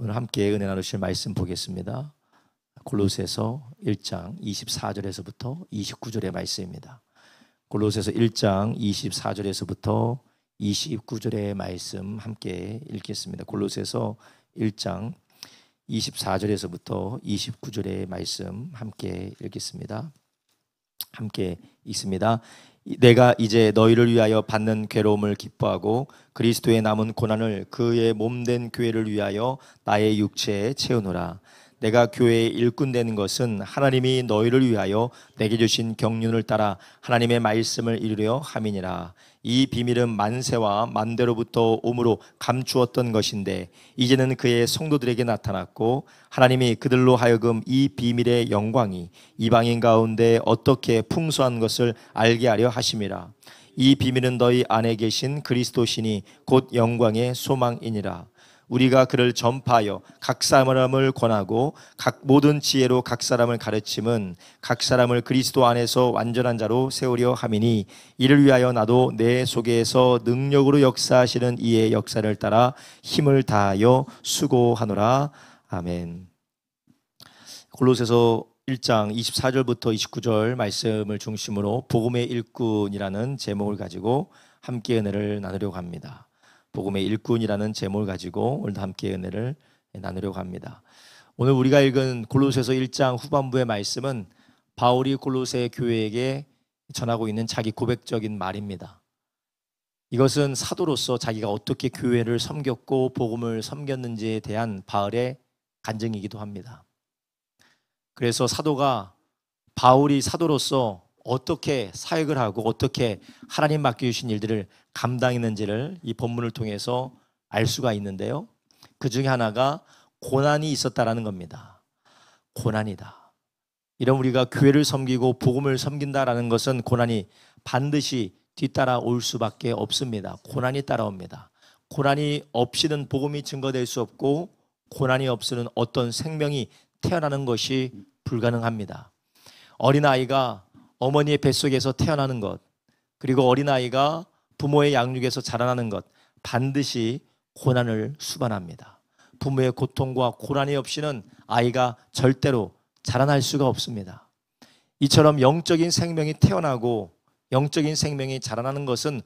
오늘 함께 은혜 나누실 말씀 보겠습니다. 골로새서 1장 24절에서부터 29절의 말씀입니다. 골로새서 1장 24절에서부터 29절의 말씀 함께 읽겠습니다. 골로새서 1장 24절에서부터 29절의 말씀 함께 읽겠습니다. 함께 읽습니다. 내가 이제 너희를 위하여 받는 괴로움을 기뻐하고 그리스도의 남은 고난을 그의 몸된 교회를 위하여 나의 육체에 채우노라. 내가 교회의 일꾼 되는 것은 하나님이 너희를 위하여 내게 주신 경륜을 따라 하나님의 말씀을 이루려 함이니라. 이 비밀은 만세와 만대로부터 오므로 감추었던 것인데 이제는 그의 성도들에게 나타났고 하나님이 그들로 하여금 이 비밀의 영광이 이방인 가운데 어떻게 풍성한 것을 알게 하려 하심이라. 이 비밀은 너희 안에 계신 그리스도시니 곧 영광의 소망이니라. 우리가 그를 전파하여 각 사람을 권하고 각 모든 지혜로 각 사람을 가르침은 각 사람을 그리스도 안에서 완전한 자로 세우려 함이니 이를 위하여 나도 내 속에서 능력으로 역사하시는 이의 역사를 따라 힘을 다하여 수고하노라. 아멘. 골로새서 1장 24절부터 29절 말씀을 중심으로 복음의 일꾼이라는 제목을 가지고 함께 은혜를 나누려고 합니다. 복음의 일꾼이라는 제목을 가지고 오늘도 함께 은혜를 나누려고 합니다. 오늘 우리가 읽은 골로새서 1장 후반부의 말씀은 바울이 골로새 교회에게 전하고 있는 자기 고백적인 말입니다. 이것은 사도로서 자기가 어떻게 교회를 섬겼고 복음을 섬겼는지에 대한 바울의 간증이기도 합니다. 그래서 사도가 바울이 사도로서 어떻게 사역을 하고 어떻게 하나님 맡겨주신 일들을 감당했는지를 이 본문을 통해서 알 수가 있는데요, 그 중에 하나가 고난이 있었다라는 겁니다. 고난이다. 이런 우리가 교회를 섬기고 복음을 섬긴다라는 것은 고난이 반드시 뒤따라 올 수밖에 없습니다. 고난이 따라옵니다. 고난이 없이는 복음이 증거될 수 없고 고난이 없이는 어떤 생명이 태어나는 것이 불가능합니다. 어린아이가 어머니의 뱃속에서 태어나는 것, 그리고 어린아이가 부모의 양육에서 자라나는 것, 반드시 고난을 수반합니다. 부모의 고통과 고난이 없이는 아이가 절대로 자라날 수가 없습니다. 이처럼 영적인 생명이 태어나고 영적인 생명이 자라나는 것은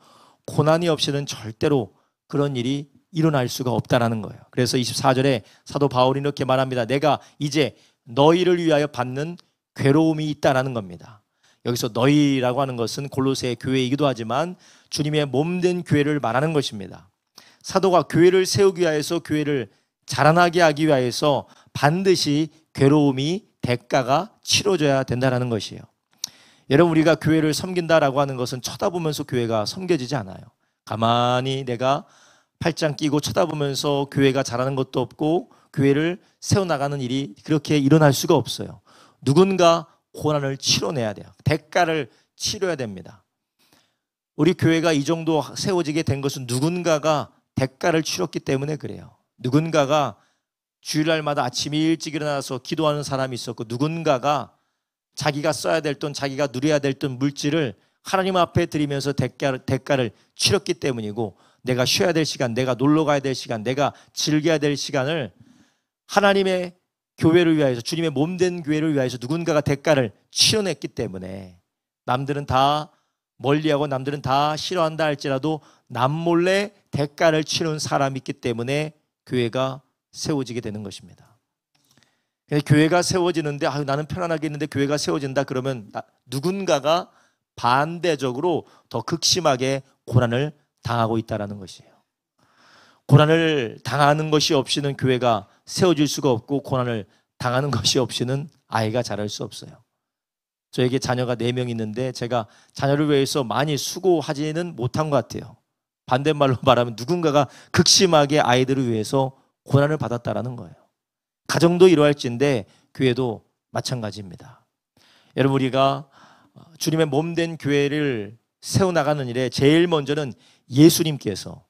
고난이 없이는 절대로 그런 일이 일어날 수가 없다는 거예요. 그래서 24절에 사도 바울이 이렇게 말합니다. 내가 이제 너희를 위하여 받는 괴로움이 있다는 겁니다. 여기서 너희라고 하는 것은 골로새 교회이기도 하지만 주님의 몸된 교회를 말하는 것입니다. 사도가 교회를 세우기 위해서, 교회를 자라나게 하기 위해서 반드시 괴로움이, 대가가 치러져야 된다는 것이에요. 여러분, 우리가 교회를 섬긴다라고 하는 것은 쳐다보면서 교회가 섬겨지지 않아요. 가만히 내가 팔짱 끼고 쳐다보면서 교회가 자라는 것도 없고 교회를 세워나가는 일이 그렇게 일어날 수가 없어요. 누군가 고난을 치러내야 돼요. 대가를 치러야 됩니다. 우리 교회가 이 정도 세워지게 된 것은 누군가가 대가를 치렀기 때문에 그래요. 누군가가 주일날마다 아침 일찍 일어나서 기도하는 사람이 있었고, 누군가가 자기가 써야 될 돈, 자기가 누려야 될 돈, 물질을 하나님 앞에 드리면서 대가를 치렀기 때문이고, 내가 쉬어야 될 시간, 내가 놀러 가야 될 시간, 내가 즐겨야 될 시간을 하나님의 교회를 위하여서, 주님의 몸된 교회를 위하여서 누군가가 대가를 치러냈기 때문에, 남들은 다 멀리하고 남들은 다 싫어한다 할지라도 남몰래 대가를 치른 사람이 있기 때문에 교회가 세워지게 되는 것입니다. 교회가 세워지는데 나는 편안하게 있는데 교회가 세워진다 그러면 누군가가 반대적으로 더 극심하게 고난을 당하고 있다는 것이에요. 고난을 당하는 것이 없이는 교회가 세워질 수가 없고, 고난을 당하는 것이 없이는 아이가 자랄 수 없어요. 저에게 자녀가 4명 있는데 제가 자녀를 위해서 많이 수고하지는 못한 것 같아요. 반대말로 말하면 누군가가 극심하게 아이들을 위해서 고난을 받았다라는 거예요. 가정도 이러할진데 교회도 마찬가지입니다. 여러분, 우리가 주님의 몸된 교회를 세워나가는 일에 제일 먼저는 예수님께서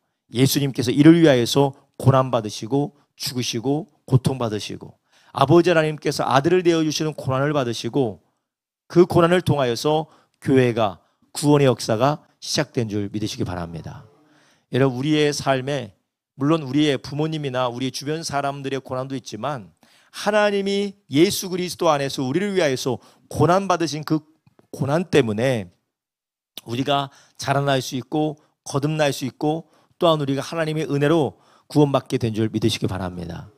이를 위하여서 고난받으시고 죽으시고 고통받으시고, 아버지 하나님께서 아들을 내어주시는 고난을 받으시고, 그 고난을 통하여서 교회가, 구원의 역사가 시작된 줄 믿으시기 바랍니다. 여러분, 우리의 삶에 물론 우리의 부모님이나 우리 주변 사람들의 고난도 있지만 하나님이 예수 그리스도 안에서 우리를 위하여서 고난받으신 그 고난 때문에 우리가 자라날 수 있고 거듭날 수 있고 또한 우리가 하나님의 은혜로 구원받게 된 줄 믿으시기 바랍니다.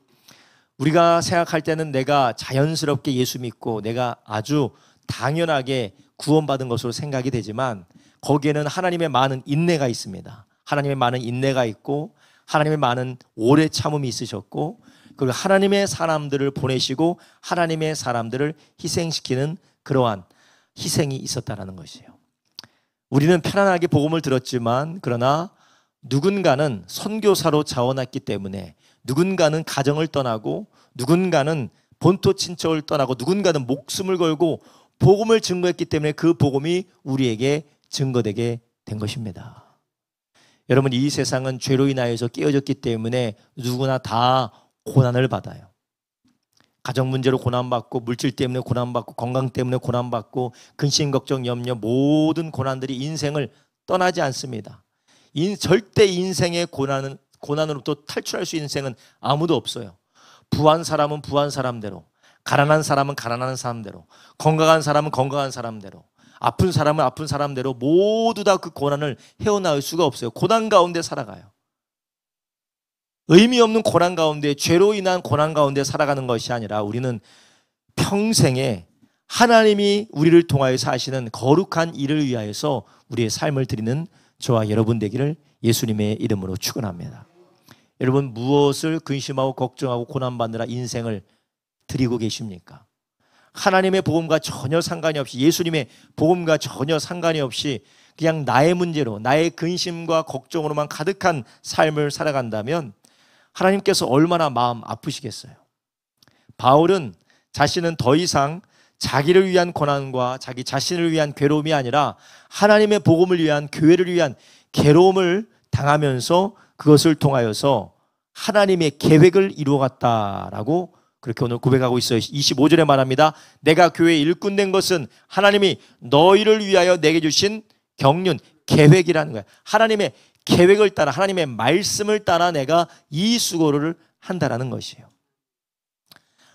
우리가 생각할 때는 내가 자연스럽게 예수 믿고 내가 아주 당연하게 구원받은 것으로 생각이 되지만 거기에는 하나님의 많은 인내가 있습니다. 하나님의 많은 인내가 있고 하나님의 많은 오래 참음이 있으셨고 그리고 하나님의 사람들을 보내시고 하나님의 사람들을 희생시키는 그러한 희생이 있었다는 것이에요. 우리는 편안하게 복음을 들었지만 그러나 누군가는 선교사로 자원했기 때문에 누군가는 가정을 떠나고 누군가는 본토 친척을 떠나고 누군가는 목숨을 걸고 복음을 증거했기 때문에 그 복음이 우리에게 증거되게 된 것입니다. 여러분, 이 세상은 죄로 인하여서 깨어졌기 때문에 누구나 다 고난을 받아요. 가정 문제로 고난받고 물질 때문에 고난받고 건강 때문에 고난받고 근심 걱정 염려 모든 고난들이 인생을 떠나지 않습니다. 절대 인생의 고난으로부터 탈출할 수 있는 인생은 아무도 없어요. 부한 사람은 부한 사람대로, 가난한 사람은 가난한 사람대로, 건강한 사람은 건강한 사람대로, 아픈 사람은 아픈 사람대로 모두 다 그 고난을 헤어나올 수가 없어요. 고난 가운데 살아가요. 의미 없는 고난 가운데, 죄로 인한 고난 가운데 살아가는 것이 아니라 우리는 평생에 하나님이 우리를 통하여서 하시는 거룩한 일을 위하여서 우리의 삶을 드리는 저와 여러분 되기를 예수님의 이름으로 축원합니다. 여러분, 무엇을 근심하고 걱정하고 고난받느라 인생을 드리고 계십니까? 하나님의 복음과 전혀 상관이 없이, 예수님의 복음과 전혀 상관이 없이 그냥 나의 문제로, 나의 근심과 걱정으로만 가득한 삶을 살아간다면 하나님께서 얼마나 마음 아프시겠어요. 바울은 자신은 더 이상 자기를 위한 고난과 자기 자신을 위한 괴로움이 아니라 하나님의 복음을 위한, 교회를 위한 괴로움을 당하면서 그것을 통하여서 하나님의 계획을 이루어갔다라고 그렇게 오늘 고백하고 있어요. 25절에 말합니다. 내가 교회의 일꾼 된 것은 하나님이 너희를 위하여 내게 주신 경륜, 계획이라는 거예요. 하나님의 계획을 따라, 하나님의 말씀을 따라 내가 이 수고를 한다라는 것이에요.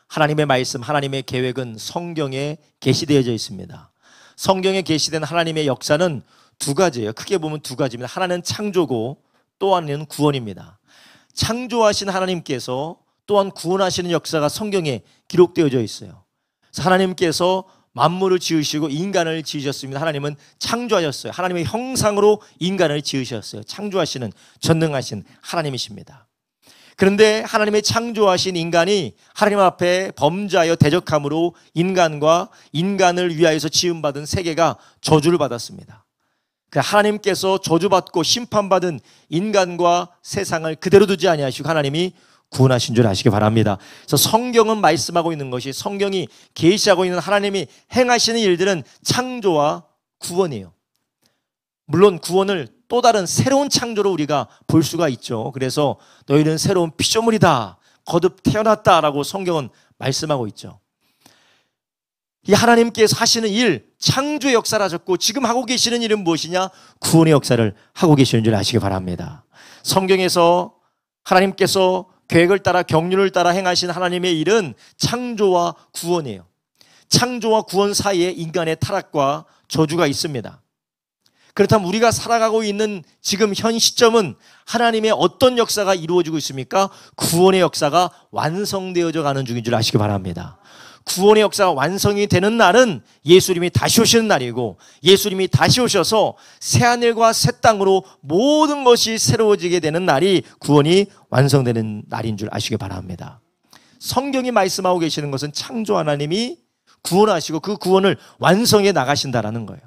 하나님의 말씀, 하나님의 계획은 성경에 계시되어져 있습니다. 성경에 계시된 하나님의 역사는 두 가지예요. 크게 보면 두 가지입니다. 하나는 창조고 또 하나는 구원입니다. 창조하신 하나님께서 또한 구원하시는 역사가 성경에 기록되어져 있어요. 하나님께서 만물을 지으시고 인간을 지으셨습니다. 하나님은 창조하셨어요. 하나님의 형상으로 인간을 지으셨어요. 창조하시는 전능하신 하나님이십니다. 그런데 하나님의 창조하신 인간이 하나님 앞에 범죄하여 대적함으로 인간과 인간을 위하여서 지음받은 세계가 저주를 받았습니다. 하나님께서 저주받고 심판받은 인간과 세상을 그대로 두지 아니하시고 하나님이 구원하신 줄 아시기 바랍니다. 그래서 성경은 말씀하고 있는 것이, 성경이 계시하고 있는 하나님이 행하시는 일들은 창조와 구원이에요. 물론 구원을 또 다른 새로운 창조로 우리가 볼 수가 있죠. 그래서 너희는 새로운 피조물이다, 거듭 태어났다라고 성경은 말씀하고 있죠. 이 하나님께서 하시는 일, 창조의 역사를 하셨고 지금 하고 계시는 일은 무엇이냐? 구원의 역사를 하고 계시는 줄 아시기 바랍니다. 성경에서 하나님께서 계획을 따라 경륜을 따라 행하신 하나님의 일은 창조와 구원이에요. 창조와 구원 사이에 인간의 타락과 저주가 있습니다. 그렇다면 우리가 살아가고 있는 지금 현 시점은 하나님의 어떤 역사가 이루어지고 있습니까? 구원의 역사가 완성되어져 가는 중인 줄 아시기 바랍니다. 구원의 역사가 완성이 되는 날은 예수님이 다시 오시는 날이고, 예수님이 다시 오셔서 새하늘과 새 땅으로 모든 것이 새로워지게 되는 날이 구원이 완성되는 날인 줄 아시기 바랍니다. 성경이 말씀하고 계시는 것은 창조 하나님이 구원하시고 그 구원을 완성해 나가신다라는 거예요.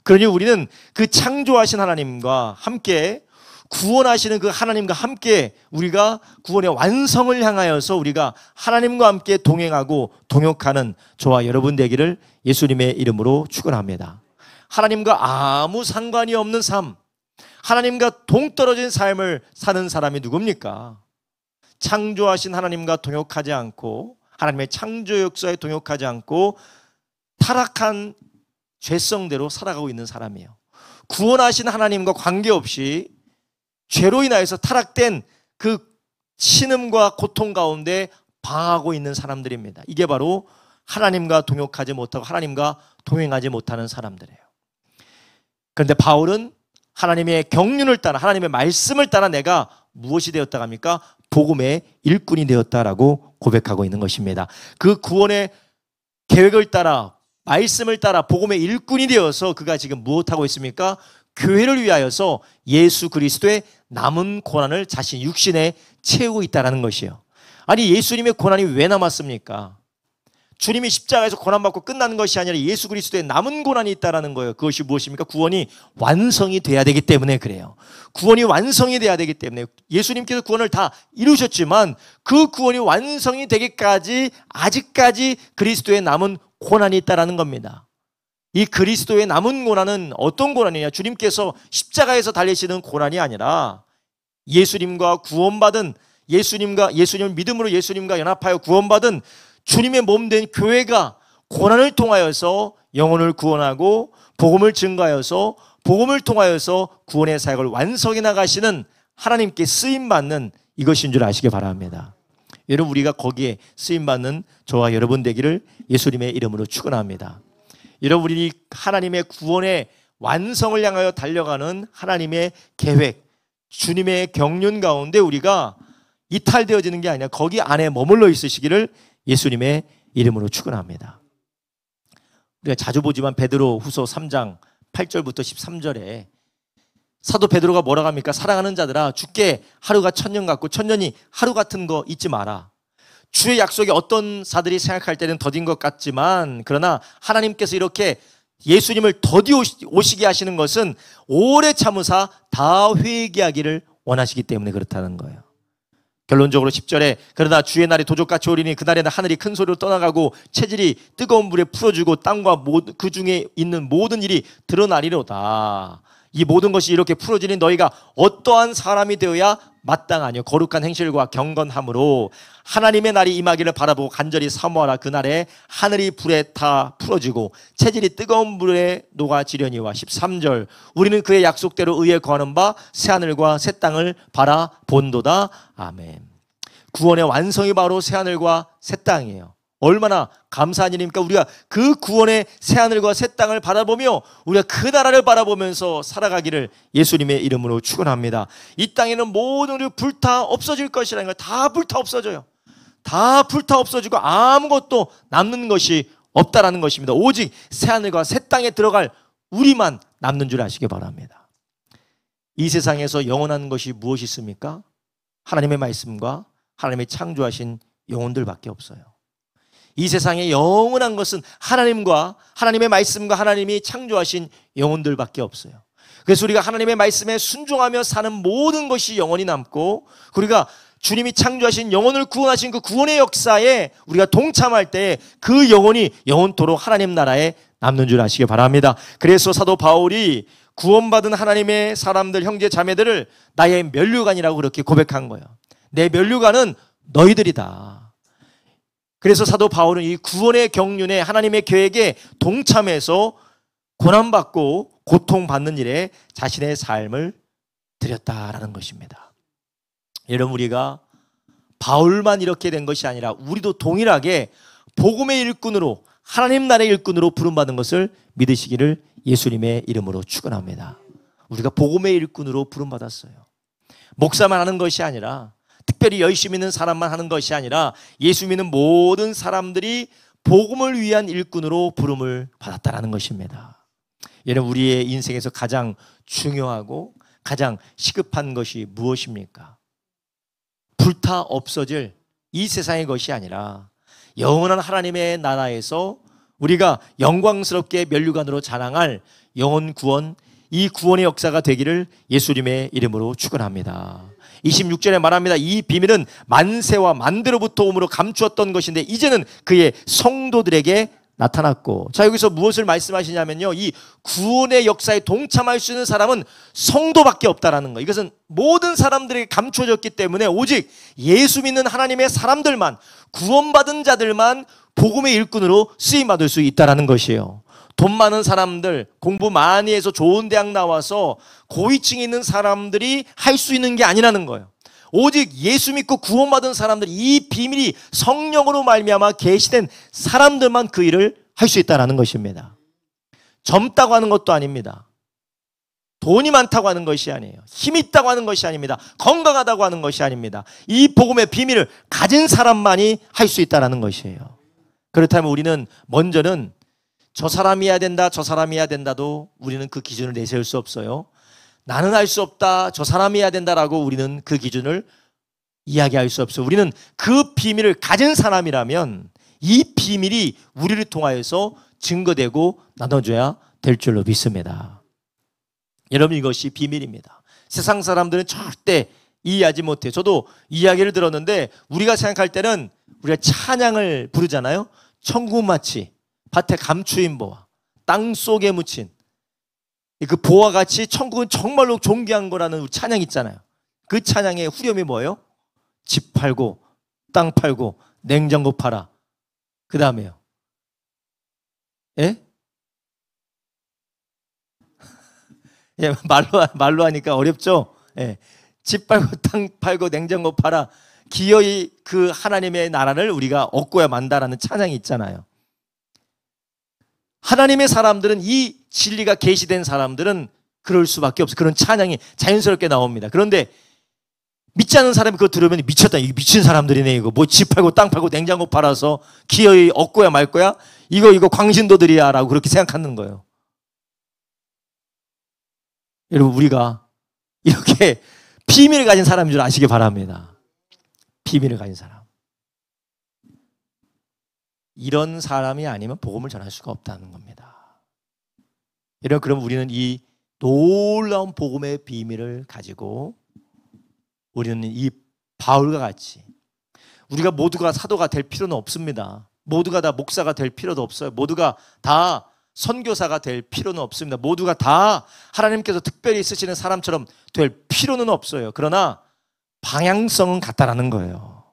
그러니 우리는 그 창조하신 하나님과 함께, 구원하시는 그 하나님과 함께 우리가 구원의 완성을 향하여서 우리가 하나님과 함께 동행하고 동역하는 저와 여러분 되기를 예수님의 이름으로 축원합니다. 하나님과 아무 상관이 없는 삶, 하나님과 동떨어진 삶을 사는 사람이 누굽니까? 창조하신 하나님과 동역하지 않고, 하나님의 창조 역사에 동역하지 않고 타락한 죄성대로 살아가고 있는 사람이에요. 구원하신 하나님과 관계없이 죄로 인하여서 타락된 그 신음과 고통 가운데 방황하고 있는 사람들입니다. 이게 바로 하나님과 동역하지 못하고 하나님과 동행하지 못하는 사람들이에요. 그런데 바울은 하나님의 경륜을 따라, 하나님의 말씀을 따라 내가 무엇이 되었다 합니까? 복음의 일꾼이 되었다라고 고백하고 있는 것입니다. 그 구원의 계획을 따라, 말씀을 따라 복음의 일꾼이 되어서 그가 지금 무엇하고 있습니까? 교회를 위하여서 예수 그리스도의 남은 고난을 자신 육신에 채우고 있다는 것이에요. 아니, 예수님의 고난이 왜 남았습니까? 주님이 십자가에서 고난받고 끝나는 것이 아니라 예수 그리스도의 남은 고난이 있다는 거예요. 그것이 무엇입니까? 구원이 완성이 돼야 되기 때문에 그래요. 구원이 완성이 돼야 되기 때문에 예수님께서 구원을 다 이루셨지만 그 구원이 완성이 되기까지 아직까지 그리스도의 남은 고난이 있다는 겁니다. 이 그리스도의 남은 고난은 어떤 고난이냐? 주님께서 십자가에서 달리시는 고난이 아니라 예수님과 구원받은 예수님을 믿음으로 예수님과 연합하여 구원받은 주님의 몸된 교회가 고난을 통하여서 영혼을 구원하고 복음을 증거하여서 복음을 통하여서 구원의 사역을 완성해 나가시는 하나님께 쓰임받는 이것인 줄 아시기 바랍니다. 여러분, 우리가 거기에 쓰임받는 저와 여러분 되기를 예수님의 이름으로 축원합니다. 여러분, 우리 하나님의 구원의 완성을 향하여 달려가는 하나님의 계획, 주님의 경륜 가운데 우리가 이탈되어지는 게 아니라 거기 안에 머물러 있으시기를 예수님의 이름으로 축원합니다. 우리가 자주 보지만 베드로 후서 3장 8절부터 13절에 사도 베드로가 뭐라고 합니까? 사랑하는 자들아, 주께 하루가 천년 같고 천년이 하루 같은 거 잊지 마라. 주의 약속이 어떤 사들이 생각할 때는 더딘 것 같지만 그러나 하나님께서 이렇게 예수님을 더디 오시게 하시는 것은 오래 참으사 다 회개하기를 원하시기 때문에 그렇다는 거예요. 결론적으로 10절에 그러나 주의 날이 도적같이 오리니 그날에는 하늘이 큰 소리로 떠나가고 체질이 뜨거운 물에 풀어주고 땅과 그 중에 있는 모든 일이 드러나리로다. 이 모든 것이 이렇게 풀어지니 너희가 어떠한 사람이 되어야 마땅하뇨? 거룩한 행실과 경건함으로 하나님의 날이 임하기를 바라보고 간절히 사모하라. 그날에 하늘이 불에 타 풀어지고 체질이 뜨거운 물에 녹아지려니와. 13절 우리는 그의 약속대로 의에 거하는 바 새하늘과 새 땅을 바라본도다. 아멘. 구원의 완성이 바로 새하늘과 새 땅이에요. 얼마나 감사한 일입니까? 우리가 그 구원의 새하늘과 새 땅을 바라보며 우리가 그 나라를 바라보면서 살아가기를 예수님의 이름으로 축원합니다. 이 땅에는 모든 우리 불타 없어질 것이라는 걸 다 불타 없어져요. 다 불타 없어지고 아무것도 남는 것이 없다라는 것입니다. 오직 새하늘과 새 땅에 들어갈 우리만 남는 줄 아시기 바랍니다. 이 세상에서 영원한 것이 무엇이 있습니까? 하나님의 말씀과 하나님의 창조하신 영혼들밖에 없어요. 이 세상에 영원한 것은 하나님과 하나님의 말씀과 하나님이 창조하신 영혼들밖에 없어요. 그래서 우리가 하나님의 말씀에 순종하며 사는 모든 것이 영원히 남고 우리가 주님이 창조하신 영혼을 구원하신 그 구원의 역사에 우리가 동참할 때 그 영혼이 영원토록 하나님 나라에 남는 줄 아시기 바랍니다. 그래서 사도 바울이 구원받은 하나님의 사람들, 형제 자매들을 나의 면류관이라고 그렇게 고백한 거예요. 내 면류관은 너희들이다. 그래서 사도 바울은 이 구원의 경륜에 하나님의 계획에 동참해서 고난받고 고통받는 일에 자신의 삶을 드렸다라는 것입니다. 여러분, 우리가 바울만 이렇게 된 것이 아니라 우리도 동일하게 복음의 일꾼으로 하나님 나라의 일꾼으로 부름받은 것을 믿으시기를 예수님의 이름으로 축원합니다. 우리가 복음의 일꾼으로 부름받았어요. 목사만 하는 것이 아니라 특별히 열심히 있는 사람만 하는 것이 아니라 예수 믿는 모든 사람들이 복음을 위한 일꾼으로 부름을 받았다는 것입니다. 여러분, 우리의 인생에서 가장 중요하고 가장 시급한 것이 무엇입니까? 불타 없어질 이 세상의 것이 아니라 영원한 하나님의 나라에서 우리가 영광스럽게 면류관으로 자랑할 영혼 구원, 이 구원의 역사가 되기를 예수님의 이름으로 축원합니다. 26절에 말합니다. 이 비밀은 만세와 만대로부터 오므로 감추었던 것인데 이제는 그의 성도들에게 나타났고. 자, 여기서 무엇을 말씀하시냐면요, 이 구원의 역사에 동참할 수 있는 사람은 성도밖에 없다라는 거. 이것은 모든 사람들에게 감추어졌기 때문에 오직 예수 믿는 하나님의 사람들만, 구원받은 자들만 복음의 일꾼으로 쓰임받을 수 있다라는 것이에요. 돈 많은 사람들, 공부 많이 해서 좋은 대학 나와서 고위층에 있는 사람들이 할 수 있는 게 아니라는 거예요. 오직 예수 믿고 구원받은 사람들, 이 비밀이 성령으로 말미암아 계시된 사람들만 그 일을 할 수 있다는 것입니다. 젊다고 하는 것도 아닙니다. 돈이 많다고 하는 것이 아니에요. 힘이 있다고 하는 것이 아닙니다. 건강하다고 하는 것이 아닙니다. 이 복음의 비밀을 가진 사람만이 할 수 있다는 것이에요. 그렇다면 우리는 먼저는 저 사람이 해야 된다, 저 사람이 해야 된다도 우리는 그 기준을 내세울 수 없어요. 나는 할 수 없다, 저 사람이 해야 된다라고 우리는 그 기준을 이야기할 수 없어요. 우리는 그 비밀을 가진 사람이라면 이 비밀이 우리를 통하여서 증거되고 나눠줘야 될 줄로 믿습니다. 여러분, 이것이 비밀입니다. 세상 사람들은 절대 이해하지 못해요. 저도 이야기를 들었는데 우리가 생각할 때는 우리가 찬양을 부르잖아요. 천국마치 밭에 감추인 보화, 땅 속에 묻힌 그 보화 같이 천국은 정말로 존귀한 거라는 찬양 있잖아요. 그 찬양의 후렴이 뭐예요? 집 팔고 땅 팔고 냉장고 팔아. 그 다음에요. 예? 예, 말로 하니까 어렵죠? 예. 집 팔고 땅 팔고 냉장고 팔아. 기어이 그 하나님의 나라를 우리가 얻고야 만다라는 찬양이 있잖아요. 하나님의 사람들은, 이 진리가 계시된 사람들은 그럴 수밖에 없어요. 그런 찬양이 자연스럽게 나옵니다. 그런데 믿지 않는 사람이 그거 들으면 미쳤다, 이거 미친 사람들이네, 이거 뭐 집 팔고 땅 팔고 냉장고 팔아서 기어이 얻고야 말 거야, 이거 광신도들이야 라고 그렇게 생각하는 거예요. 여러분, 우리가 이렇게 비밀을 가진 사람인 줄 아시기 바랍니다. 비밀을 가진 사람. 이런 사람이 아니면 복음을 전할 수가 없다는 겁니다. 여러분, 그럼 우리는 이 놀라운 복음의 비밀을 가지고 우리는 이 바울과 같이, 우리가 모두가 사도가 될 필요는 없습니다. 모두가 다 목사가 될 필요도 없어요. 모두가 다 선교사가 될 필요는 없습니다. 모두가 다 하나님께서 특별히 쓰시는 사람처럼 될 필요는 없어요. 그러나 방향성은 같다라는 거예요.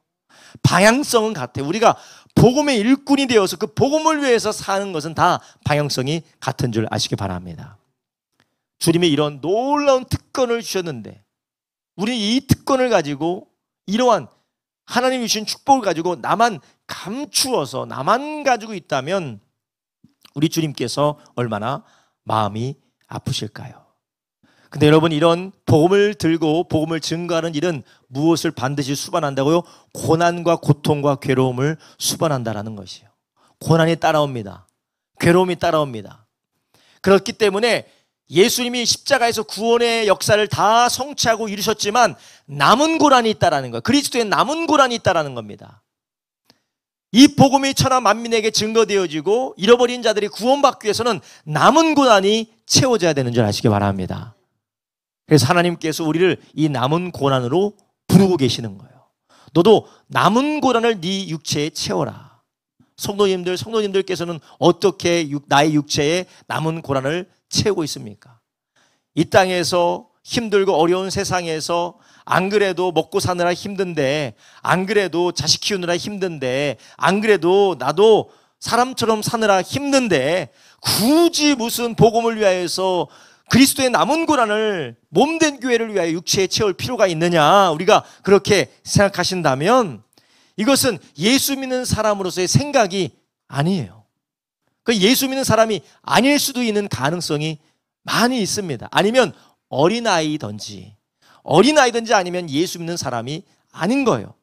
방향성은 같아요. 우리가 복음의 일꾼이 되어서 그 복음을 위해서 사는 것은 다 방향성이 같은 줄 아시기 바랍니다. 주님이 이런 놀라운 특권을 주셨는데 우리는 이 특권을 가지고, 이러한 하나님이 주신 축복을 가지고 나만 감추어서 나만 가지고 있다면 우리 주님께서 얼마나 마음이 아프실까요? 근데 여러분, 이런 복음을 들고 복음을 증거하는 일은 무엇을 반드시 수반한다고요? 고난과 고통과 괴로움을 수반한다라는 것이에요. 고난이 따라옵니다. 괴로움이 따라옵니다. 그렇기 때문에 예수님이 십자가에서 구원의 역사를 다 성취하고 이루셨지만 남은 고난이 있다라는 거예요. 그리스도에 남은 고난이 있다라는 겁니다. 이 복음이 천하 만민에게 증거되어지고 잃어버린 자들이 구원받기 위해서는 남은 고난이 채워져야 되는 줄 아시기 바랍니다. 그래서 하나님께서 우리를 이 남은 고난으로 부르고 계시는 거예요. 너도 남은 고난을 네 육체에 채워라. 성도님들께서는 어떻게 나의 육체에 남은 고난을 채우고 있습니까? 이 땅에서 힘들고 어려운 세상에서 안 그래도 먹고 사느라 힘든데, 안 그래도 자식 키우느라 힘든데, 안 그래도 나도 사람처럼 사느라 힘든데 굳이 무슨 복음을 위하여서 그리스도의 남은 고난을 몸된 교회를 위하여 육체에 채울 필요가 있느냐, 우리가 그렇게 생각하신다면 이것은 예수 믿는 사람으로서의 생각이 아니에요. 그 예수 믿는 사람이 아닐 수도 있는 가능성이 많이 있습니다. 아니면 어린아이든지 아니면 예수 믿는 사람이 아닌 거예요.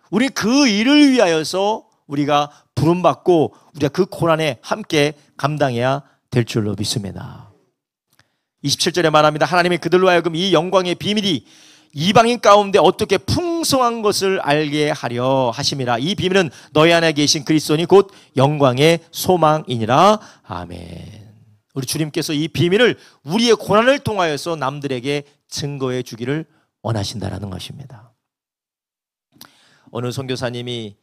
우리 그 일을 위하여서 우리가 부름받고 우리가 그 고난에 함께 감당해야 될 줄로 믿습니다. 27절에 말합니다. 하나님이 그들로 하여금 이 영광의 비밀이 이방인 가운데 어떻게 풍성한 것을 알게 하려 하심이라. 이 비밀은 너희 안에 계신 그리스도니 곧 영광의 소망이니라. 아멘. 우리 주님께서 이 비밀을 우리의 고난을 통하여서 남들에게 증거해 주기를 원하신다라는 것입니다. 어느 선교사님이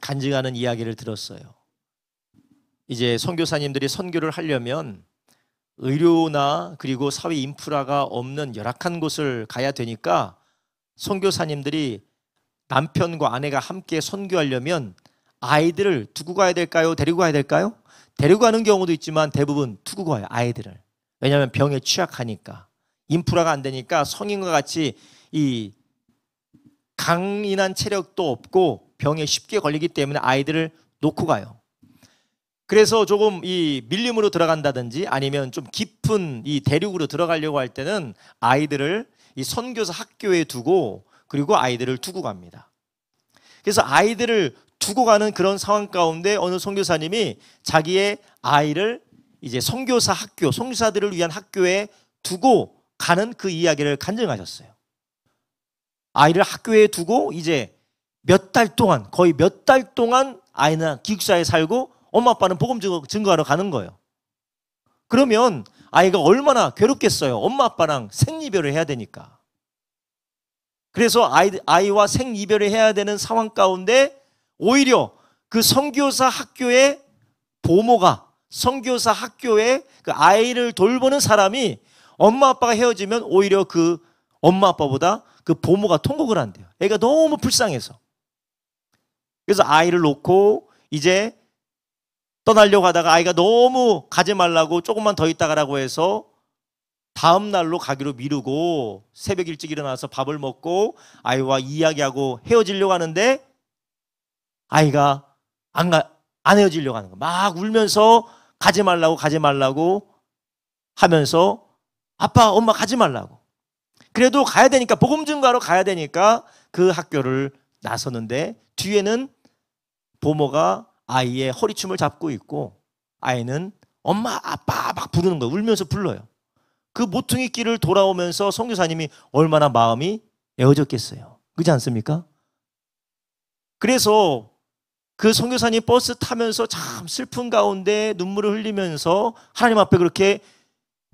간증하는 이야기를 들었어요. 이제 선교사님들이 선교를 하려면 의료나 그리고 사회 인프라가 없는 열악한 곳을 가야 되니까 선교사님들이 남편과 아내가 함께 선교하려면 아이들을 두고 가야 될까요? 데리고 가야 될까요? 데리고 가는 경우도 있지만 대부분 두고 가요, 아이들을. 왜냐하면 병에 취약하니까, 인프라가 안 되니까 성인과 같이 이 강인한 체력도 없고 병에 쉽게 걸리기 때문에 아이들을 놓고 가요. 그래서 조금 이 밀림으로 들어간다든지 아니면 좀 깊은 이 대륙으로 들어가려고 할 때는 아이들을 이 선교사 학교에 두고 그리고 아이들을 두고 갑니다. 그래서 아이들을 두고 가는 그런 상황 가운데 어느 선교사님이 자기의 아이를 이제 선교사 학교, 선교사들을 위한 학교에 두고 가는 그 이야기를 간증하셨어요. 아이를 학교에 두고 이제 몇 달 동안, 거의 몇 달 동안 아이는 기숙사에 살고 엄마 아빠는 복음 증거하러 가는 거예요. 그러면 아이가 얼마나 괴롭겠어요. 엄마 아빠랑 생이별을 해야 되니까. 그래서 아이와 생이별을 해야 되는 상황 가운데 오히려 그 선교사 학교의 보모가, 선교사 학교에 그 아이를 돌보는 사람이 엄마 아빠가 헤어지면 오히려 그 엄마 아빠보다 그 보모가 통곡을 한대요. 애가 너무 불쌍해서. 그래서 아이를 놓고 이제 떠나려고 하다가 아이가 너무 가지 말라고 조금만 더 있다 가라고 해서 다음 날로 가기로 미루고 새벽 일찍 일어나서 밥을 먹고 아이와 이야기하고 헤어지려고 하는데 아이가 안 헤어지려고 하는 거야. 막 울면서 가지 말라고 하면서 아빠, 엄마 가지 말라고. 그래도 가야 되니까, 복음 증거하러 가야 되니까 그 학교를 나서는데 뒤에는 보모가 아이의 허리춤을 잡고 있고 아이는 엄마, 아빠 막 부르는 거예요. 울면서 불러요. 그 모퉁이 길을 돌아오면서 선교사님이 얼마나 마음이 애워졌겠어요. 그렇지 않습니까? 그래서 그 선교사님 버스 타면서 참 슬픈 가운데 눈물을 흘리면서 하나님 앞에 그렇게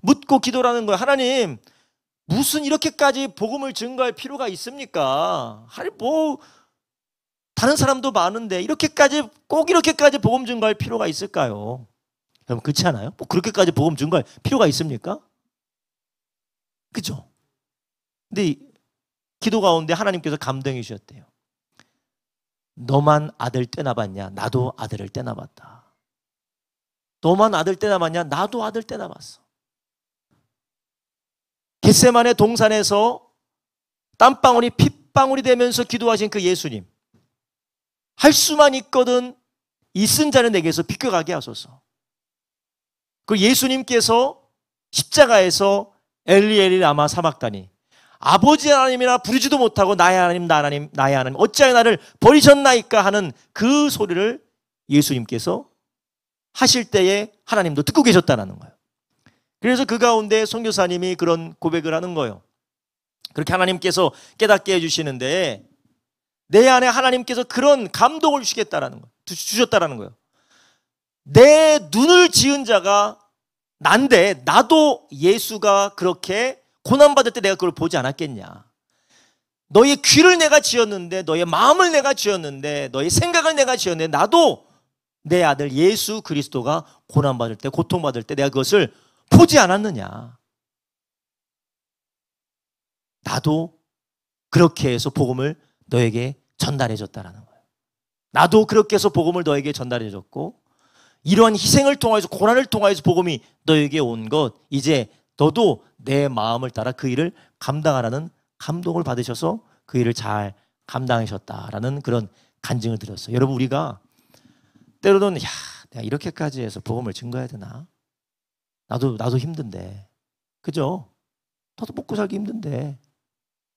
묻고 기도를 하는 거예요. 하나님, 무슨 이렇게까지 복음을 증거할 필요가 있습니까? 하나님, 뭐 다른 사람도 많은데 꼭 이렇게까지 복음 증거할 필요가 있을까요? 여러분 그렇지 않아요? 뭐 그렇게까지 복음 증거할 필요가 있습니까? 그죠? 근데 기도 가운데 하나님께서 감동해 주셨대요. 너만 아들 떼나봤냐? 나도 아들을 떼나봤다. 너만 아들 떼나봤냐? 나도 아들 떼나봤어. 겟세마네 동산에서 땀방울이 핏방울이 되면서 기도하신 그 예수님, 할 수만 있거든 있은 자는 내게서 비껴가게 하소서. 그 예수님께서 십자가에서 엘리 엘리 라마 사박다니, 아버지 하나님이라 부르지도 못하고 나의 하나님 나의 하나님 어찌하여 나를 버리셨나이까 하는 그 소리를 예수님께서 하실 때에 하나님도 듣고 계셨다는 거예요. 그래서 그 가운데 선교사님이 그런 고백을 하는 거예요. 그렇게 하나님께서 깨닫게 해주시는데 내 안에 하나님께서 그런 감동을 주셨다라는 거예요. 내 눈을 지은 자가 난데 나도 예수가 그렇게 고난받을 때 내가 그걸 보지 않았겠냐. 너의 귀를 내가 지었는데, 너의 마음을 내가 지었는데, 너의 생각을 내가 지었는데 나도 내 아들 예수 그리스도가 고난받을 때, 고통받을 때 내가 그것을 보지 않았느냐. 나도 그렇게 해서 복음을 너에게 전달해줬다라는 거예요. 나도 그렇게 해서 복음을 너에게 전달해줬고 이러한 희생을 통하여서 고난을 통하여서 복음이 너에게 온 것, 이제 너도 내 마음을 따라 그 일을 감당하라는 감동을 받으셔서 그 일을 잘 감당하셨다라는 그런 간증을 드렸어요. 여러분, 우리가 때로는 내가 이렇게까지 해서 복음을 증거해야 되나? 나도 힘든데, 그죠? 나도 먹고 살기 힘든데,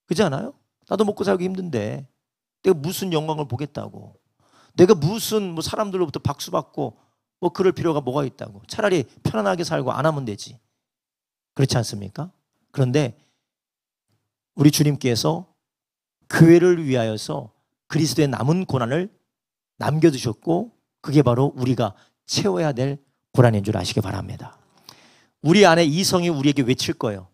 그렇지 않아요? 나도 먹고 살기 힘든데 내가 무슨 영광을 보겠다고, 내가 무슨 뭐 사람들로부터 박수 받고 뭐 그럴 필요가 뭐가 있다고, 차라리 편안하게 살고 안 하면 되지. 그렇지 않습니까? 그런데 우리 주님께서 교회를 위하여서 그리스도의 남은 고난을 남겨두셨고 그게 바로 우리가 채워야 될 고난인 줄 아시기 바랍니다. 우리 안에 이성이 우리에게 외칠 거예요.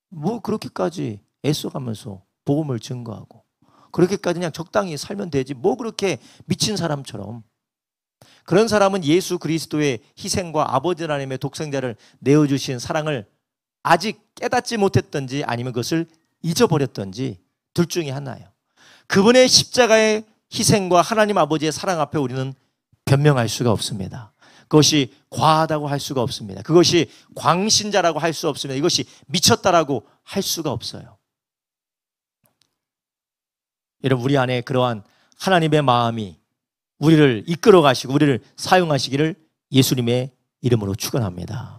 뭐 그렇게까지 애써가면서 복음을 증거하고 그렇게까지 그냥 적당히 살면 되지, 뭐 그렇게 미친 사람처럼. 그런 사람은 예수 그리스도의 희생과 아버지 하나님의 독생자를 내어주신 사랑을 아직 깨닫지 못했던지 아니면 그것을 잊어버렸던지 둘 중에 하나예요. 그분의 십자가의 희생과 하나님 아버지의 사랑 앞에 우리는 변명할 수가 없습니다. 그것이 과하다고 할 수가 없습니다. 그것이 광신자라고 할 수 없습니다. 이것이 미쳤다라고 할 수가 없어요. 그것이 광신자라고 할 수 없습니다. 이것이 미쳤다라고 할 수가 없습니다. 이것이 광신자라고 할 수 없습니다. 이것이 미쳤다라고 할 수가 없습니다. 이것이 광신자라고 할 수 없습니다. 이것이 미쳤다라고 할 수가 없습니다. 이것이 광신자라고 할 수가 없습니다. 이것이 여러분, 우리 안에 그러한 하나님의 마음이 우리를 이끌어 가시고 우리를 사용하시기를 예수님의 이름으로 축원합니다.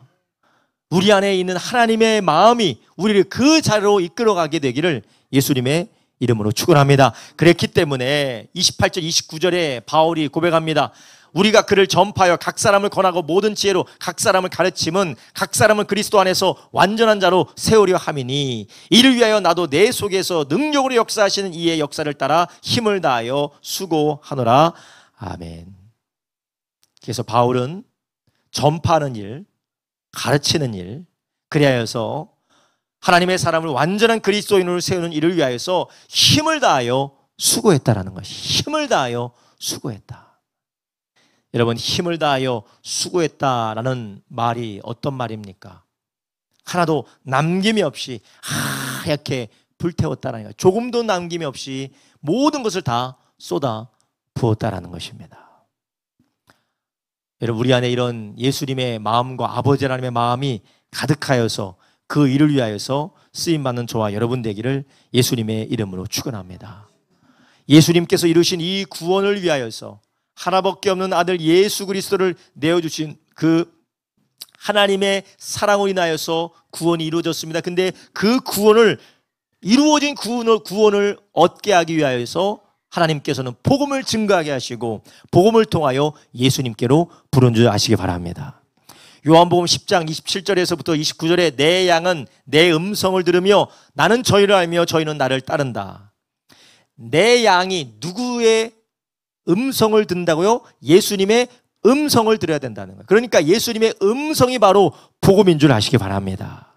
우리 안에 있는 하나님의 마음이 우리를 그 자리로 이끌어 가게 되기를 예수님의 이름으로 축원합니다. 그랬기 때문에 28절 29절에 바울이 고백합니다. 우리가 그를 전파하여 각 사람을 권하고 모든 지혜로 각 사람을 가르침은 각 사람을 그리스도 안에서 완전한 자로 세우려 함이니 이를 위하여 나도 내 속에서 능력으로 역사하시는 이의 역사를 따라 힘을 다하여 수고하노라. 아멘. 그래서 바울은 전파하는 일, 가르치는 일, 그리하여서 하나님의 사람을 완전한 그리스도인으로 세우는 일을 위하여서 힘을 다하여 수고했다라는 것이, 힘을 다하여 수고했다. 여러분, 힘을 다하여 수고했다라는 말이 어떤 말입니까? 하나도 남김이 없이 하얗게 불태웠다라는 것, 조금도 남김이 없이 모든 것을 다 쏟아 부었다라는 것입니다. 여러분, 우리 안에 이런 예수님의 마음과 아버지 하나님의 마음이 가득하여서 그 일을 위하여서 쓰임받는 저와 여러분 되기를 예수님의 이름으로 축원합니다. 예수님께서 이루신 이 구원을 위하여서 하나밖에 없는 아들 예수 그리스도를 내어주신 그 하나님의 사랑으로 인하여서 구원이 이루어졌습니다. 근데 그 구원을, 이루어진 구원을 얻게 하기 위하여서 하나님께서는 복음을 증거하게 하시고 복음을 통하여 예수님께로 부른 줄 아시기 바랍니다. 요한복음 10장 27절에서부터 29절에 내 양은 내 음성을 들으며 나는 저희를 알며 저희는 나를 따른다. 내 양이 누구의 음성을 듣는다고요? 예수님의 음성을 들어야 된다는 거예요. 그러니까 예수님의 음성이 바로 복음인 줄 아시기 바랍니다.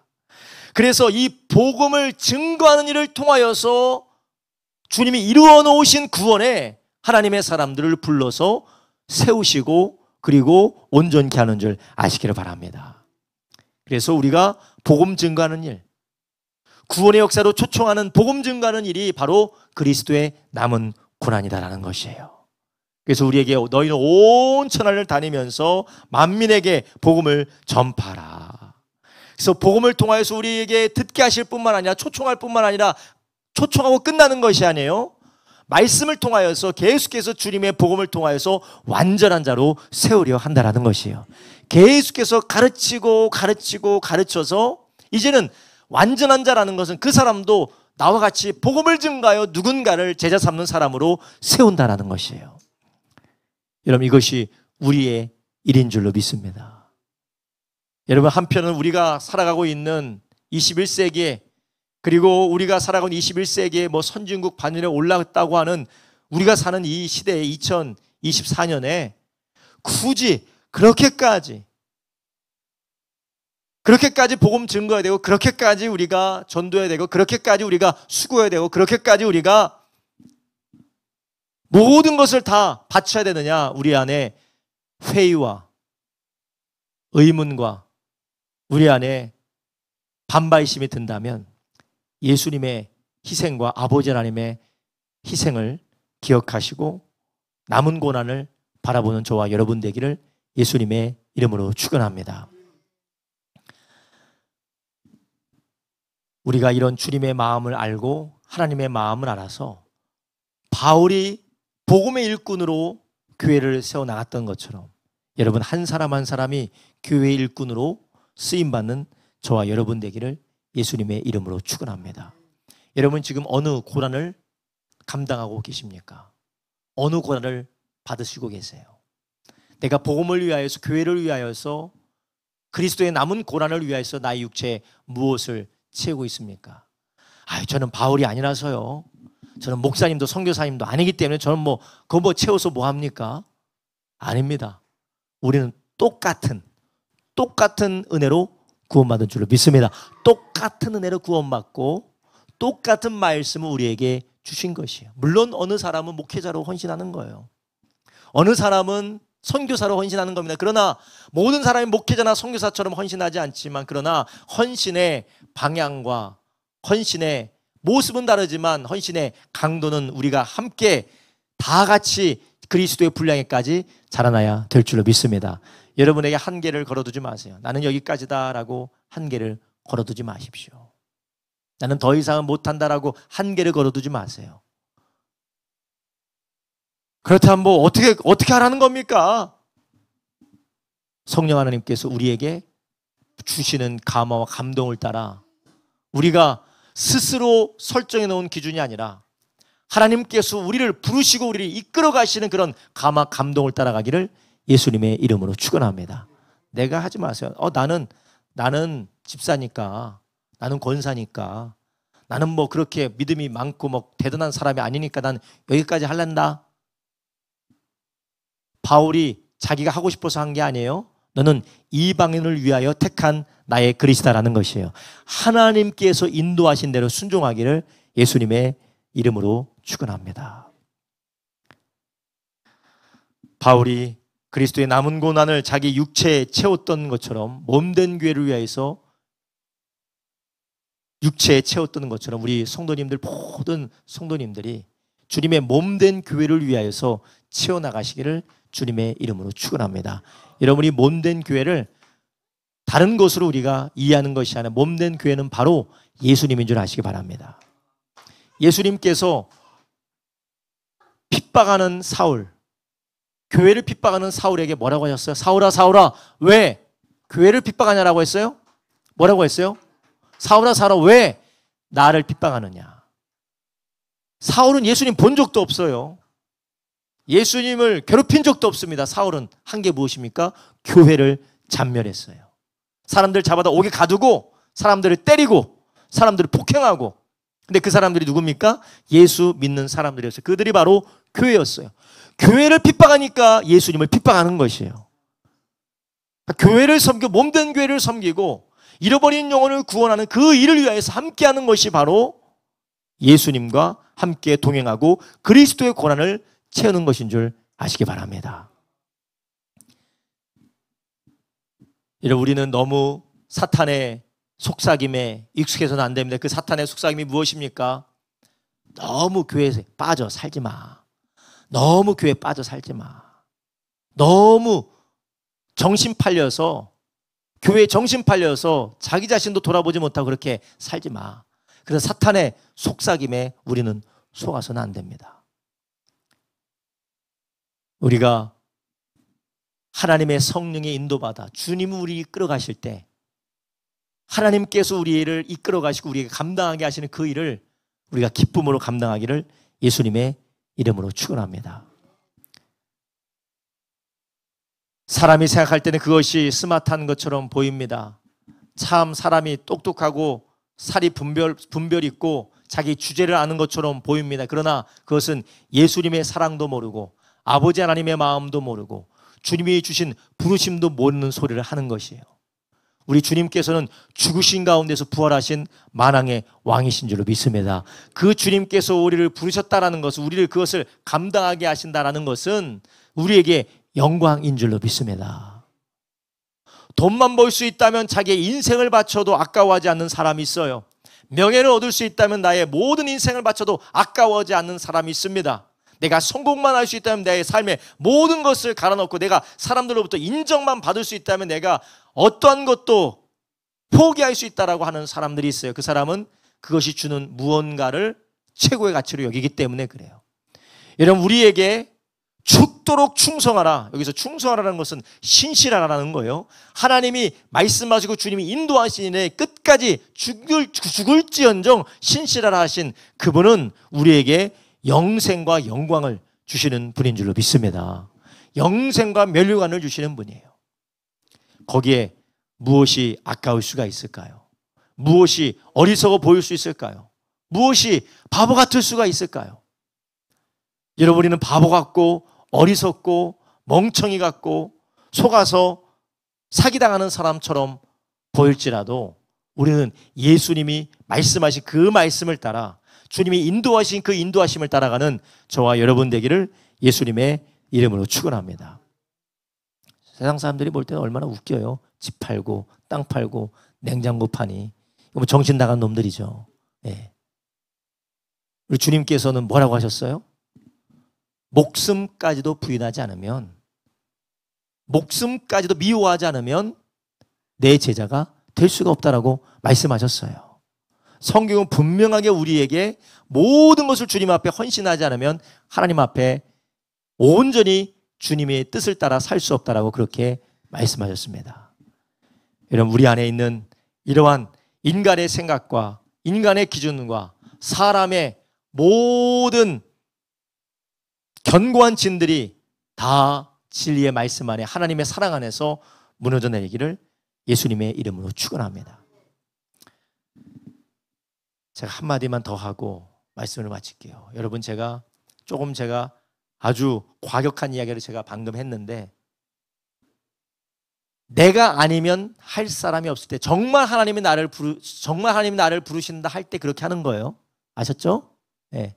그래서 이 복음을 증거하는 일을 통하여서 주님이 이루어 놓으신 구원에 하나님의 사람들을 불러서 세우시고 그리고 온전케 하는 줄 아시기를 바랍니다. 그래서 우리가 복음 증거하는 일, 구원의 역사로 초청하는 복음 증거하는 일이 바로 그리스도의 남은 고난이다라는 것이에요. 그래서 우리에게 너희는 온 천하를 다니면서 만민에게 복음을 전파하라. 그래서 복음을 통하여서 우리에게 듣게 하실 뿐만 아니라 초청할 뿐만 아니라 초청하고 끝나는 것이 아니에요. 말씀을 통하여서 계속해서 주님의 복음을 통하여서 완전한 자로 세우려 한다라는 것이에요. 계속해서 가르쳐서 이제는 완전한 자라는 것은 그 사람도 나와 같이 복음을 증가하여 누군가를 제자 삼는 사람으로 세운다라는 것이에요. 여러분, 이것이 우리의 일인 줄로 믿습니다. 여러분, 한편은 우리가 살아가고 있는 21세기에, 그리고 우리가 살아가는 21세기에 뭐 선진국 반열에 올랐다고 하는 우리가 사는 이 시대에 2024년에 굳이 그렇게까지 복음 증거해야 되고, 그렇게까지 우리가 전도해야 되고, 그렇게까지 우리가 수고해야 되고, 그렇게까지 우리가 모든 것을 다 바쳐야 되느냐? 우리 안에 회의와 의문과 우리 안에 반발심이 든다면 예수님의 희생과 아버지 하나님의 희생을 기억하시고 남은 고난을 바라보는 저와 여러분 되기를 예수님의 이름으로 축원합니다. 우리가 이런 주님의 마음을 알고 하나님의 마음을 알아서 바울이 복음의 일꾼으로 교회를 세워나갔던 것처럼 여러분, 한 사람 한 사람이 교회의 일꾼으로 쓰임받는 저와 여러분 되기를 예수님의 이름으로 축원합니다. 여러분, 지금 어느 고난을 감당하고 계십니까? 어느 고난을 받으시고 계세요? 내가 복음을 위하여서, 교회를 위하여서, 그리스도의 남은 고난을 위하여서 나의 육체에 무엇을 채우고 있습니까? 저는 바울이 아니라서요, 저는 목사님도 선교사님도 아니기 때문에 저는 그거 채워서 뭐 합니까? 아닙니다. 우리는 똑같은 은혜로 구원받은 줄로 믿습니다. 똑같은 은혜로 구원받고 똑같은 말씀을 우리에게 주신 것이에요. 물론 어느 사람은 목회자로 헌신하는 거예요. 어느 사람은 선교사로 헌신하는 겁니다. 그러나 모든 사람이 목회자나 선교사처럼 헌신하지 않지만, 그러나 헌신의 방향과 헌신의 모습은 다르지만 헌신의 강도는 우리가 함께 다 같이 그리스도의 분량에까지 자라나야 될 줄로 믿습니다. 여러분에게 한계를 걸어두지 마세요. 나는 여기까지다라고 한계를 걸어두지 마십시오. 나는 더 이상은 못한다라고 한계를 걸어두지 마세요. 그렇다면 뭐 어떻게 하라는 겁니까? 성령 하나님께서 우리에게 주시는 감화와 감동을 따라 우리가 스스로 설정해 놓은 기준이 아니라 하나님께서 우리를 부르시고 우리를 이끌어 가시는 그런 감화 감동을 따라가기를 예수님의 이름으로 축원합니다. 내가 하지 마세요. 나는 집사니까, 나는 권사니까, 나는 뭐 그렇게 믿음이 많고 뭐 대단한 사람이 아니니까 난 여기까지 할란다. 바울이 자기가 하고 싶어서 한 게 아니에요. 너는 이방인을 위하여 택한 나의 그리스도라는 것이에요. 하나님께서 인도하신 대로 순종하기를 예수님의 이름으로 축원합니다. 바울이 그리스도의 남은 고난을 자기 육체에 채웠던 것처럼, 몸된 교회를 위해서 육체에 채웠던 것처럼 우리 성도님들, 모든 성도님들이 주님의 몸된 교회를 위하여서 채워나가시기를 주님의 이름으로 축원합니다. 여러분이 몸된 교회를 다른 것으로 우리가 이해하는 것이 아니라 몸된 교회는 바로 예수님인 줄 아시기 바랍니다. 예수님께서 핍박하는 사울, 교회를 핍박하는 사울에게 뭐라고 하셨어요? 사울아, 사울아, 왜 교회를 핍박하냐라고 했어요? 뭐라고 했어요? 사울아, 사울아, 왜 나를 핍박하느냐? 사울은 예수님 본 적도 없어요. 예수님을 괴롭힌 적도 없습니다. 사울은 한 게 무엇입니까? 교회를 잔멸했어요. 사람들 잡아다 옥에 가두고 사람들을 때리고 사람들을 폭행하고, 근데 그 사람들이 누굽니까? 예수 믿는 사람들이었어요. 그들이 바로 교회였어요. 교회를 핍박하니까 예수님을 핍박하는 것이에요. 교회를 섬기고, 몸된 교회를 섬기고 잃어버린 영혼을 구원하는 그 일을 위하여서 함께하는 것이 바로 예수님과 함께 동행하고 그리스도의 고난을 채우는 것인 줄 아시기 바랍니다. 여러분, 우리는 너무 사탄의 속삭임에 익숙해서는 안 됩니다. 그 사탄의 속삭임이 무엇입니까? 너무 교회에 빠져 살지 마. 너무 교회에 빠져 살지 마. 너무 정신 팔려서, 교회에 정신 팔려서 자기 자신도 돌아보지 못하고 그렇게 살지 마. 그래서 사탄의 속삭임에 우리는 속아서는 안 됩니다. 우리가 하나님의 성령의 인도받아 주님이 우리 이끌어 가실 때, 하나님께서 우리를 이끌어 가시고 우리에게 감당하게 하시는 그 일을 우리가 기쁨으로 감당하기를 예수님의 이름으로 축원합니다. 사람이 생각할 때는 그것이 스마트한 것처럼 보입니다. 참 사람이 똑똑하고 살이 분별 있고 자기 주제를 아는 것처럼 보입니다. 그러나 그것은 예수님의 사랑도 모르고 아버지 하나님의 마음도 모르고 주님이 주신 부르심도 모르는 소리를 하는 것이에요. 우리 주님께서는 죽으신 가운데서 부활하신 만왕의 왕이신 줄로 믿습니다. 그 주님께서 우리를 부르셨다라는 것은, 우리를 그것을 감당하게 하신다라는 것은 우리에게 영광인 줄로 믿습니다. 돈만 벌 수 있다면 자기의 인생을 바쳐도 아까워하지 않는 사람이 있어요. 명예를 얻을 수 있다면 나의 모든 인생을 바쳐도 아까워하지 않는 사람이 있습니다. 내가 성공만 할 수 있다면 내 삶의 모든 것을 갈아넣고 내가 사람들로부터 인정만 받을 수 있다면 내가 어떠한 것도 포기할 수 있다라고 하는 사람들이 있어요. 그 사람은 그것이 주는 무언가를 최고의 가치로 여기기 때문에 그래요. 여러분, 우리에게 죽도록 충성하라. 여기서 충성하라는 것은 신실하라는 거예요. 하나님이 말씀하시고 주님이 인도하시니 끝까지 죽을지언정 신실하라 하신 그분은 우리에게 영생과 영광을 주시는 분인 줄로 믿습니다. 영생과 면류관을 주시는 분이에요. 거기에 무엇이 아까울 수가 있을까요? 무엇이 어리석어 보일 수 있을까요? 무엇이 바보 같을 수가 있을까요? 여러분, 우리는 바보 같고 어리석고 멍청이 같고 속아서 사기당하는 사람처럼 보일지라도 우리는 예수님이 말씀하신 그 말씀을 따라, 주님이 인도하신 그 인도하심을 따라가는 저와 여러분 되기를 예수님의 이름으로 축원합니다. 세상 사람들이 볼 때는 얼마나 웃겨요. 집 팔고 땅 팔고 냉장고 파니, 뭐 정신 나간 놈들이죠. 네. 우리 주님께서는 뭐라고 하셨어요? 목숨까지도 부인하지 않으면, 목숨까지도 미워하지 않으면 내 제자가 될 수가 없다라고 말씀하셨어요. 성경은 분명하게 우리에게 모든 것을 주님 앞에 헌신하지 않으면 하나님 앞에 온전히 주님의 뜻을 따라 살 수 없다라고 그렇게 말씀하셨습니다. 여러분, 우리 안에 있는 이러한 인간의 생각과 인간의 기준과 사람의 모든 견고한 진들이 다 진리의 말씀 안에 하나님의 사랑 안에서 무너져 내리기를 예수님의 이름으로 축원합니다. 제가 한마디만 더 하고 말씀을 마칠게요. 여러분, 제가 아주 과격한 이야기를 제가 방금 했는데, 내가 아니면 할 사람이 없을 때, 정말 하나님이 나를 부르신다 할 때 그렇게 하는 거예요. 아셨죠? 네.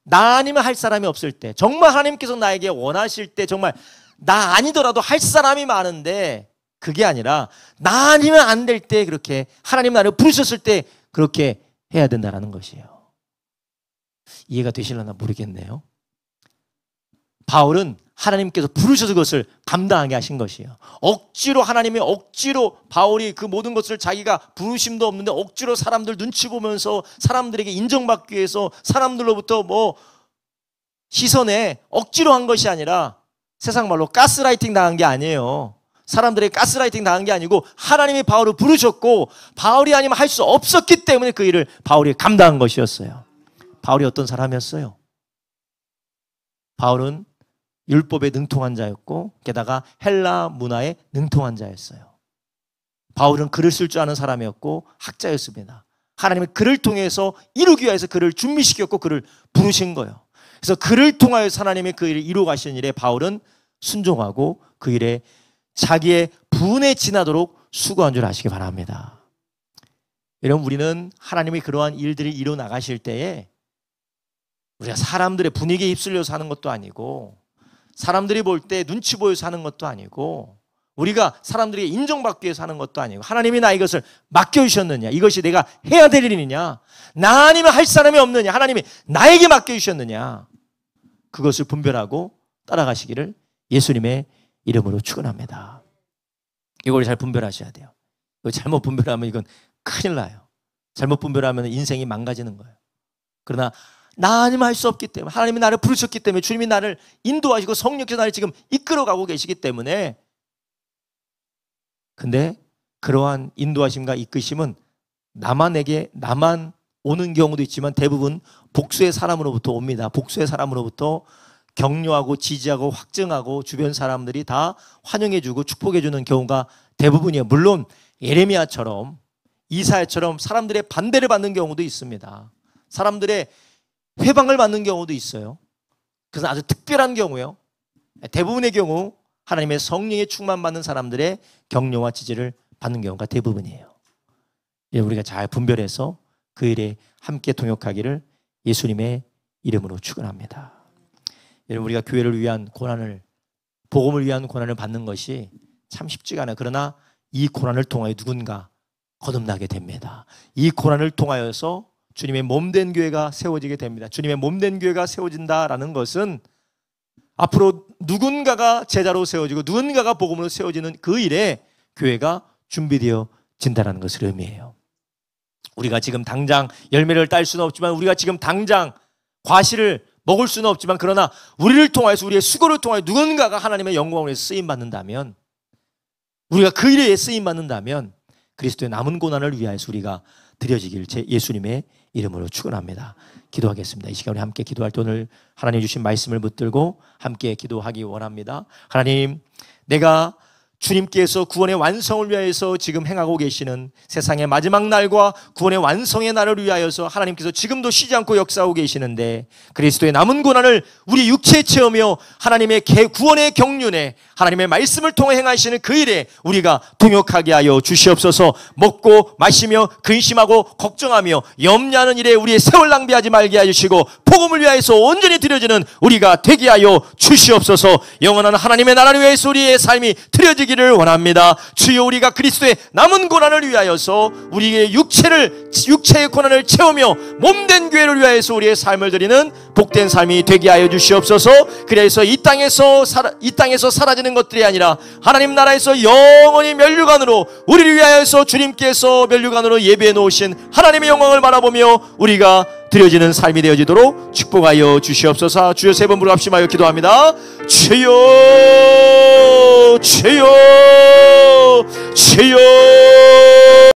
나 아니면 할 사람이 없을 때, 정말 하나님께서 나에게 원하실 때, 정말 나 아니더라도 할 사람이 많은데 그게 아니라 나 아니면 안 될 때, 그렇게 하나님 나를 부르셨을 때 그렇게 해야 된다는 것이에요. 이해가 되시려나 모르겠네요. 바울은 하나님께서 부르셔서 그것을 감당하게 하신 것이에요. 억지로 바울이 그 모든 것을 자기가 부르심도 없는데 억지로 사람들 눈치 보면서 사람들에게 인정받기 위해서 사람들로부터 시선에 억지로 한 것이 아니라, 세상 말로 가스라이팅 당한 게 아니에요. 사람들에게 가스라이팅 당한 게 아니고 하나님이 바울을 부르셨고, 바울이 아니면 할 수 없었기 때문에 그 일을 바울이 감당한 것이었어요. 바울이 어떤 사람이었어요? 바울은 율법에 능통한 자였고, 게다가 헬라 문화에 능통한 자였어요. 바울은 글을 쓸 줄 아는 사람이었고 학자였습니다. 하나님은 그를 통해서 이루기 위해서 그를 준비시켰고 그를 부르신 거예요. 그래서 그를 통하여서 하나님의 그 일을 이루어 가시는 일에 바울은 순종하고 그 일에 자기의 분에 지나도록 수고한 줄 아시기 바랍니다. 여러분, 우리는 하나님의 그러한 일들을 이루어 나가실 때에 우리가 사람들의 분위기에 휩쓸려서 하는 것도 아니고, 사람들이 볼 때 눈치 보여서 하는 것도 아니고, 우리가 사람들에게 인정받기 위해서 하는 것도 아니고, 하나님이 나 이것을 맡겨주셨느냐, 이것이 내가 해야 될 일이냐, 나 아니면 할 사람이 없느냐, 하나님이 나에게 맡겨주셨느냐, 그것을 분별하고 따라가시기를 예수님의 이름으로 축원합니다. 이걸 잘 분별하셔야 돼요. 이거 잘못 분별하면 이건 큰일 나요. 잘못 분별하면 인생이 망가지는 거예요. 그러나 나 아니면 할 수 없기 때문에, 하나님이 나를 부르셨기 때문에, 주님이 나를 인도하시고 성령께서 나를 지금 이끌어가고 계시기 때문에, 근데 그러한 인도하심과 이끄심은 나만 오는 경우도 있지만 대부분 복수의 사람으로부터 옵니다. 복수의 사람으로부터 격려하고 지지하고 확증하고 주변 사람들이 다 환영해주고 축복해주는 경우가 대부분이에요. 물론 예레미야처럼, 이사야처럼 사람들의 반대를 받는 경우도 있습니다. 사람들의 회방을 받는 경우도 있어요. 그래서 아주 특별한 경우요. 대부분의 경우 하나님의 성령의 충만받는 사람들의 격려와 지지를 받는 경우가 대부분이에요. 우리가 잘 분별해서 그 일에 함께 동역하기를 예수님의 이름으로 축원합니다. 여러분, 우리가 교회를 위한 고난을, 복음을 위한 고난을 받는 것이 참 쉽지가 않아요. 그러나 이 고난을 통하여 누군가 거듭나게 됩니다. 이 고난을 통하여서 주님의 몸된 교회가 세워지게 됩니다. 주님의 몸된 교회가 세워진다라는 것은 앞으로 누군가가 제자로 세워지고 누군가가 복음으로 세워지는 그 일에 교회가 준비되어진다는 것을 의미해요. 우리가 지금 당장 열매를 딸 수는 없지만, 우리가 지금 당장 과실을 먹을 수는 없지만, 그러나 우리를 통하여서, 우리의 수고를 통하여 누군가가 하나님의 영광을 위해서 쓰임받는다면, 우리가 그 일에 쓰임받는다면 그리스도의 남은 고난을 위하여서 우리가 드려지길 예수님의 이름으로 축원합니다. 기도하겠습니다. 이 시간에 함께 기도할 때 오늘 하나님 주신 말씀을 붙들고 함께 기도하기 원합니다. 하나님, 내가 주님께서 구원의 완성을 위하여서 지금 행하고 계시는 세상의 마지막 날과 구원의 완성의 날을 위하여서 하나님께서 지금도 쉬지 않고 역사하고 계시는데, 그리스도의 남은 고난을 우리 육체에 채우며 하나님의 구원의 경륜에 하나님의 말씀을 통해 행하시는 그 일에 우리가 동역하게 하여 주시옵소서. 먹고 마시며 근심하고 걱정하며 염려하는 일에 우리의 세월 낭비하지 말게 해주시고, 복음을 위하여서 온전히 드려지는 우리가 되게 하여 주시옵소서. 영원한 하나님의 나라를 위하여서 우리의 삶이 드려지기를 원합니다. 주여, 우리가 그리스도의 남은 고난을 위하여서 우리의 육체의 고난을 채우며 몸된 교회를 위하여서 우리의 삶을 드리는 복된 삶이 되게 하여 주시옵소서. 그래서 이 땅에서 사라지는 것들이 아니라 하나님 나라에서 영원히 면류관으로 우리를 위하여서 주님께서 면류관으로 예배해 놓으신 하나님의 영광을 바라보며 우리가 드려지는 삶이 되어지도록 축복하여 주시옵소서. 주여 세 번 부르 합심하여 기도합니다. 주여 주여 주여